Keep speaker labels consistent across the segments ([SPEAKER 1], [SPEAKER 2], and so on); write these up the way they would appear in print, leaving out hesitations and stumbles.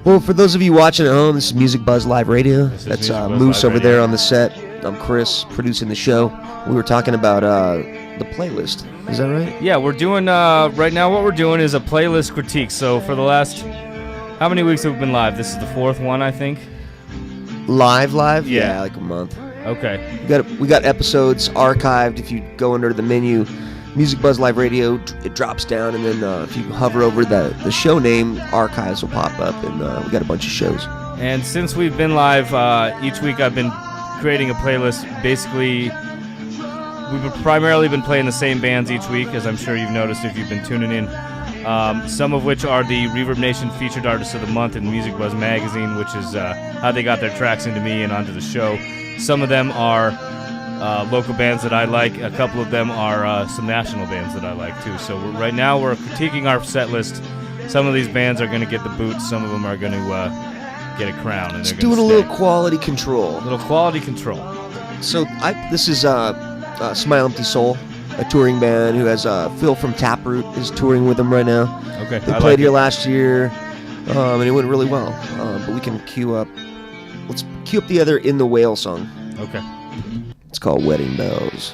[SPEAKER 1] Well, for those of you watching at home, this is Music Buzz Live Radio. That's Moose over there on the set. I'm Chris, producing the show. We were talking about the playlist. Is that right?
[SPEAKER 2] Yeah, we're doing, right now what we're doing is a playlist critique. So for the last, how many weeks have we been live? This is the fourth one, I think.
[SPEAKER 1] Live?
[SPEAKER 2] Yeah.
[SPEAKER 1] Like a month.
[SPEAKER 2] Okay.
[SPEAKER 1] We got episodes archived. If you go under the menu, Music Buzz Live Radio, it drops down, and then if you hover over the show name, archives will pop up, and we got a bunch of shows.
[SPEAKER 2] And since we've been live, each week I've been creating a playlist. Basically, we've primarily been playing the same bands each week, as I'm sure you've noticed if you've been tuning in. Some of which are the Reverb Nation Featured Artists of the Month in Music Buzz Magazine, which is how they got their tracks into me and onto the show. Some of them are local bands that I like. A couple of them are some national bands that I like too. So right now we're critiquing our set list. Some of these bands are going to get the boot. Some of them are going to get a crown. And
[SPEAKER 1] just doing a little quality control. So this is Smile Empty Soul, a touring band who has Phil from Taproot is touring with them right now.
[SPEAKER 2] Okay,
[SPEAKER 1] they played here last year, and it went really well. But we can cue up. Let's cue up the other In the Whale song.
[SPEAKER 2] Okay.
[SPEAKER 1] It's called Wedding Bells.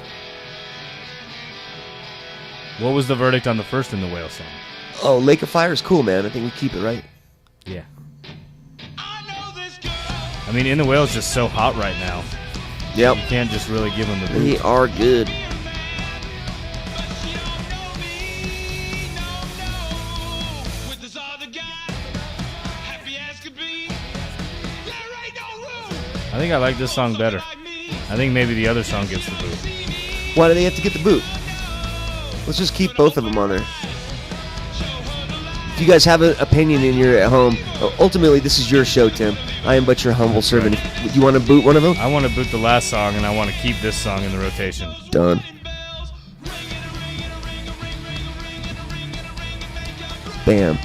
[SPEAKER 2] What was the verdict on the first In the Whale song?
[SPEAKER 1] Oh, Lake of Fire is cool, man. I think we keep it, right?
[SPEAKER 2] Yeah. I mean, In the Whale is just so hot right now.
[SPEAKER 1] Yep.
[SPEAKER 2] You can't just really give them the boot.
[SPEAKER 1] They are good.
[SPEAKER 2] I think I like this song better. I think maybe the other song gets the boot.
[SPEAKER 1] Why do they have to get the boot? Let's just keep both of them on there. If you guys have an opinion and you're at home, ultimately this is your show, Tim. I am but your humble servant. You want to boot one of them?
[SPEAKER 2] I want to boot the last song, and I want to keep this song in the rotation.
[SPEAKER 1] Done. Bam.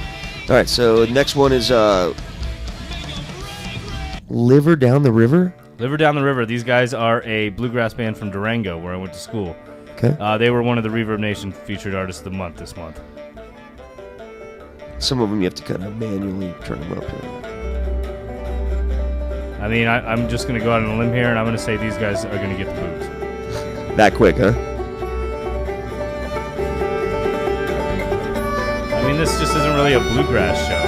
[SPEAKER 1] All right, so next one is Liver Down the River?
[SPEAKER 2] Liver Down the River. These guys are a bluegrass band from Durango, where I went to school.
[SPEAKER 1] Okay.
[SPEAKER 2] They were one of the Reverb Nation Featured Artists of the Month this month.
[SPEAKER 1] Some of them you have to kind of manually turn them up here.
[SPEAKER 2] I mean, I'm just going to go out on a limb here, and I'm going to say these guys are going to get the boot.
[SPEAKER 1] That quick, huh?
[SPEAKER 2] I mean, this just isn't really a bluegrass show.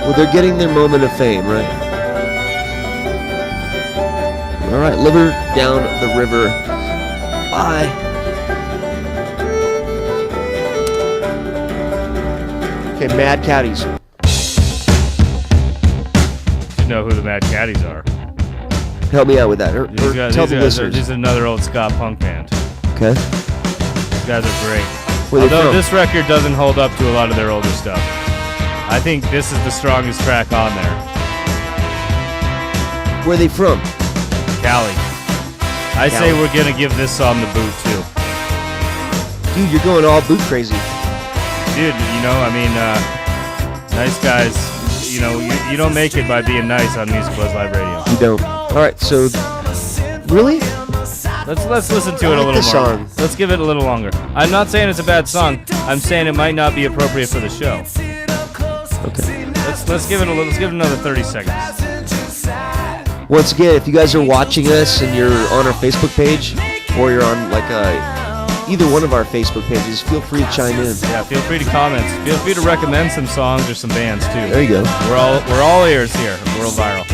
[SPEAKER 1] Well, they're getting their moment of fame, right? All right, Liver Down the River. Bye. Okay, Mad Caddies.
[SPEAKER 2] You know who the Mad Caddies are.
[SPEAKER 1] Help me out with that. Tell the listeners.
[SPEAKER 2] This is another old ska punk band.
[SPEAKER 1] Okay.
[SPEAKER 2] These guys are great.
[SPEAKER 1] Where
[SPEAKER 2] Although this record doesn't hold up to a lot of their older stuff. I think this is the strongest track on there.
[SPEAKER 1] Where are they from?
[SPEAKER 2] Cali. I say we're going to give this song the boot, too.
[SPEAKER 1] Dude, you're going all boot crazy.
[SPEAKER 2] Dude, you know, I mean, nice guys, you know, you don't make it by being nice on Music Buzz Live Radio.
[SPEAKER 1] You don't. All right, so, really?
[SPEAKER 2] Let's listen to it a little more.
[SPEAKER 1] Song.
[SPEAKER 2] Let's give it a little longer. I'm not saying it's a bad song. I'm saying it might not be appropriate for the show.
[SPEAKER 1] Okay.
[SPEAKER 2] Let's give it another 30 seconds.
[SPEAKER 1] Once again, if you guys are watching us and you're on our Facebook page, or you're on like either one of our Facebook pages, feel free to chime in.
[SPEAKER 2] Yeah, feel free to comment. Feel free to recommend some songs or some bands too.
[SPEAKER 1] There you go.
[SPEAKER 2] We're all ears here. World Viral.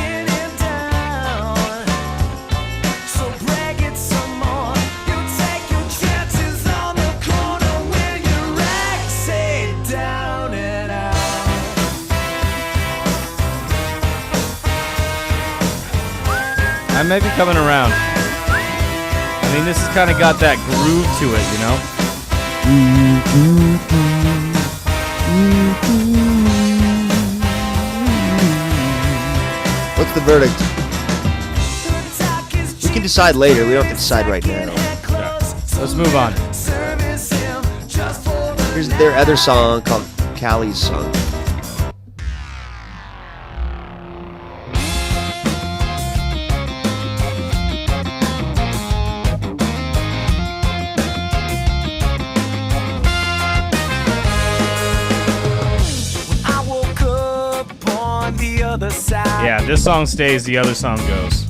[SPEAKER 2] I might be coming around. I mean, this has kind of got that groove to it, you know?
[SPEAKER 1] What's the verdict? We can decide later. We don't have to decide right now.
[SPEAKER 2] Yeah. Let's move on.
[SPEAKER 1] Here's their other song called Cali's Song.
[SPEAKER 2] Yeah, this song stays, the other song goes.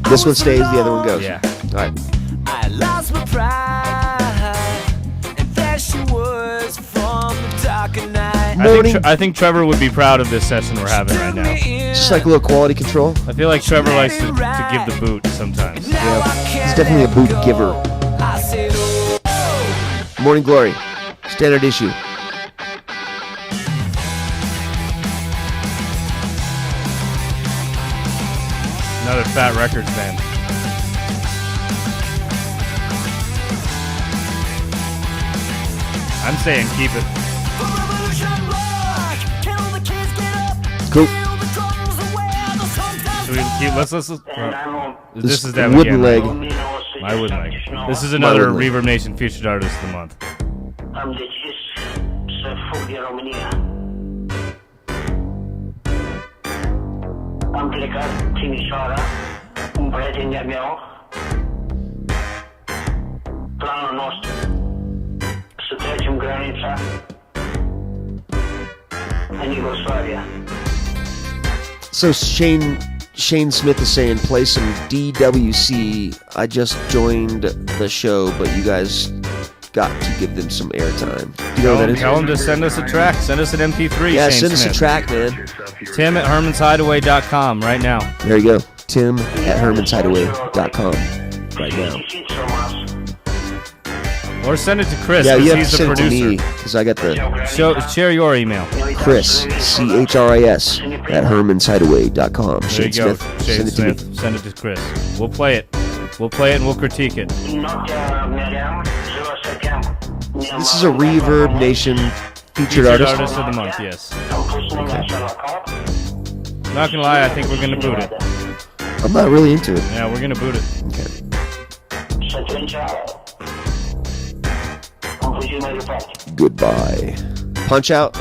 [SPEAKER 1] This one stays, the other one goes.
[SPEAKER 2] Yeah.
[SPEAKER 1] All right.
[SPEAKER 3] I lost my pride, and there she was from the dark of night.
[SPEAKER 1] Morning.
[SPEAKER 2] I think Trevor would be proud of this session we're having right now.
[SPEAKER 1] Just like a little quality control.
[SPEAKER 2] I feel like Trevor likes to give the boot sometimes.
[SPEAKER 1] Yeah. He's definitely a boot giver.
[SPEAKER 3] I said, oh,
[SPEAKER 1] Morning Glory. Standard issue.
[SPEAKER 2] Another Fat Records band. I'm saying keep it.
[SPEAKER 1] Cool.
[SPEAKER 2] Should we keep? Let's. This is that
[SPEAKER 1] wooden leg.
[SPEAKER 2] My wooden leg. This is another
[SPEAKER 1] wooden leg.
[SPEAKER 2] Reverb Nation featured artist of the month.
[SPEAKER 4] Am decis să fug din România. Am plecat Timișoara, un prieten de-a meu. Planul nostru să trecem granița în Iugoslavia.
[SPEAKER 1] So Shane Smith is saying play some DWC. I just joined the show, but you guys got to give them some airtime. Do you know what that is?
[SPEAKER 2] Tell him to send us a track. Send us an MP3.
[SPEAKER 1] Yeah,
[SPEAKER 2] Shane
[SPEAKER 1] send us a
[SPEAKER 2] Smith.
[SPEAKER 1] track, man.
[SPEAKER 2] Tim at HermansHideaway.com right now.
[SPEAKER 1] There you go. Tim at HermansHideaway.com right now.
[SPEAKER 2] Or send it to Chris,
[SPEAKER 1] Yeah,
[SPEAKER 2] because
[SPEAKER 1] you have to
[SPEAKER 2] he's the
[SPEAKER 1] send it to
[SPEAKER 2] producer.
[SPEAKER 1] me because I got the
[SPEAKER 2] Share your email.
[SPEAKER 1] Chris, CHRIS, at HermansHideaway.com.
[SPEAKER 2] There
[SPEAKER 1] Shane
[SPEAKER 2] you go,
[SPEAKER 1] Smith,
[SPEAKER 2] Shane
[SPEAKER 1] send it to me.
[SPEAKER 2] Smith. Send it to Chris. We'll play it. We'll play it and we'll critique it.
[SPEAKER 1] This is a Reverb Nation featured artist.
[SPEAKER 2] Artist of the month, yes. Not gonna lie, I think we're gonna boot it.
[SPEAKER 1] I'm not really into it.
[SPEAKER 2] Yeah, we're gonna boot it.
[SPEAKER 1] Okay. Goodbye. Punch Out.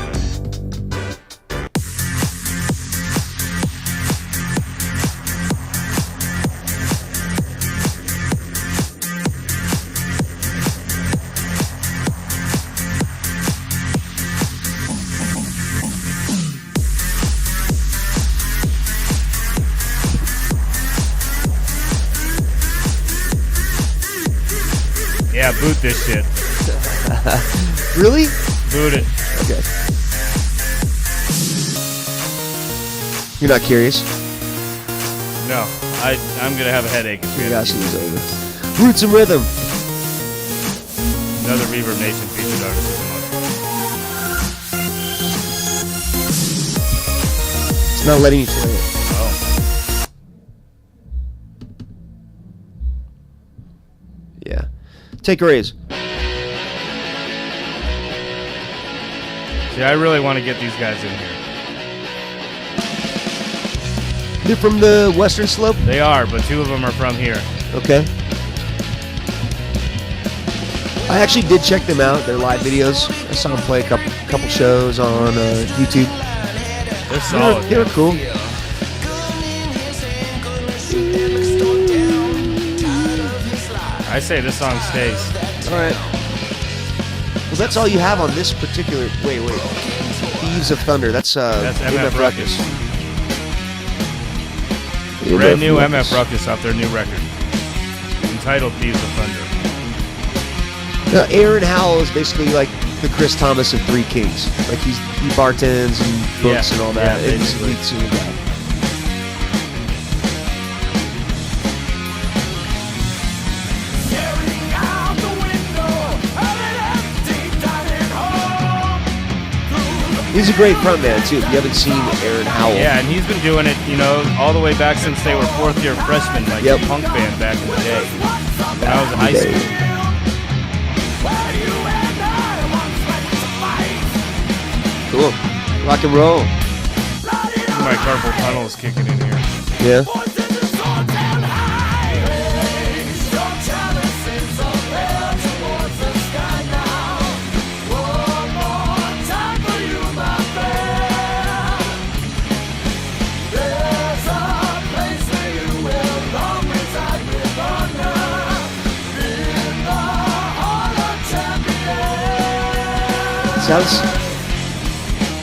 [SPEAKER 2] Yeah, boot this shit.
[SPEAKER 1] Really?
[SPEAKER 2] Boot it.
[SPEAKER 1] Okay. You're not curious?
[SPEAKER 2] No, I'm gonna have a headache. if we have to
[SPEAKER 1] Curiosity
[SPEAKER 2] do
[SPEAKER 1] is over. Roots and Rhythm.
[SPEAKER 2] Another Reverb Nation featured artist of the month.
[SPEAKER 1] It's not letting you play it.
[SPEAKER 2] Oh.
[SPEAKER 1] Yeah. Take a raise.
[SPEAKER 2] See, I really want to get these guys in here.
[SPEAKER 1] They're from the Western Slope?
[SPEAKER 2] They are, but two of them are from here.
[SPEAKER 1] Okay. I actually did check them out, their live videos. I saw them play a couple shows on YouTube.
[SPEAKER 2] They're solid.
[SPEAKER 1] They were cool.
[SPEAKER 2] I say this song stays.
[SPEAKER 1] All right. Well, that's all you have on this particular. Wait. Thieves of Thunder. That's
[SPEAKER 2] MF Ruckus.
[SPEAKER 1] MF
[SPEAKER 2] Brand new
[SPEAKER 1] Ruckus.
[SPEAKER 2] MF Ruckus off their new record. Entitled Thieves of Thunder.
[SPEAKER 1] Aaron Howell is basically like the Chris Thomas of Three Kings. Like he bartends and books
[SPEAKER 2] Yeah,
[SPEAKER 1] and all that.
[SPEAKER 2] yeah,
[SPEAKER 1] And he's
[SPEAKER 2] basically.
[SPEAKER 1] lead singer guy. He's a great frontman too. If you haven't seen Aaron Howell,
[SPEAKER 2] Yeah, and he's been doing it, all the way back since they were fourth-year freshmen, like
[SPEAKER 1] Yep.
[SPEAKER 2] a punk band back in the day. When I was in high
[SPEAKER 1] Day.
[SPEAKER 2] school.
[SPEAKER 1] Cool. Rock and roll.
[SPEAKER 2] My carpal tunnel is kicking in here.
[SPEAKER 1] Yeah. Sounds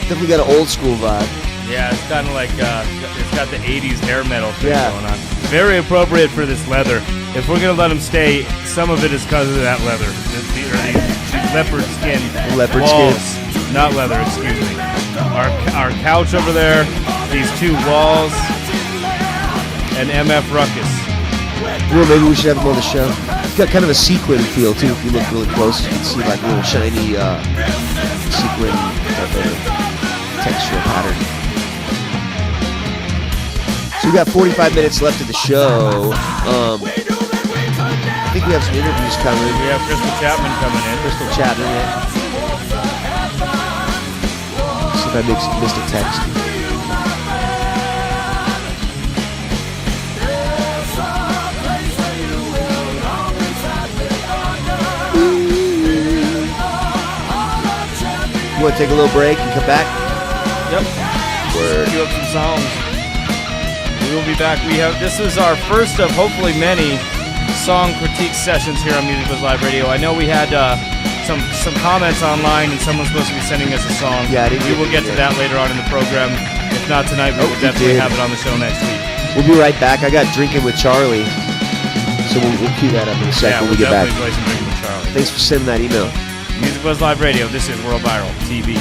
[SPEAKER 1] definitely got an old school vibe.
[SPEAKER 2] Yeah, it's kind of like it's got the '80s hair metal thing
[SPEAKER 1] Yeah.
[SPEAKER 2] going on. Very appropriate for this leather. If we're gonna let him stay, some of it is because of that leather, these leopard skin
[SPEAKER 1] Leopard
[SPEAKER 2] walls, not leather. Excuse me. Our couch over there, these two walls, and MF Ruckus.
[SPEAKER 1] Well, maybe we should have him on the show. It's got kind of a sequin feel too. If you look really close, you can see like a little shiny sequin type of textural pattern. So we got 45 minutes left of the show. I think we have some interviews coming.
[SPEAKER 2] We have Crystal Chapman coming in.
[SPEAKER 1] Crystal Chapman. Yeah. See if I missed a text. You want to take a little break and come back?
[SPEAKER 2] Yep.
[SPEAKER 1] Word.
[SPEAKER 2] Cue up some songs. We will be back. This is our first of hopefully many song critique sessions here on Music Was Live Radio. I know we had some comments online, and someone's supposed to be sending us a song.
[SPEAKER 1] Yeah, I didn't
[SPEAKER 2] we will get to that later on in the program. If not tonight, we will
[SPEAKER 1] we
[SPEAKER 2] definitely
[SPEAKER 1] did.
[SPEAKER 2] have it on the show next week.
[SPEAKER 1] We'll be right back. I got Drinking with Charlie, so we'll cue that up in a sec
[SPEAKER 2] Yeah,
[SPEAKER 1] when
[SPEAKER 2] we'll
[SPEAKER 1] we get back.
[SPEAKER 2] definitely play some Drinking with Charlie.
[SPEAKER 1] Thanks for sending that email.
[SPEAKER 2] Music Was Live Radio. This is World Viral TV.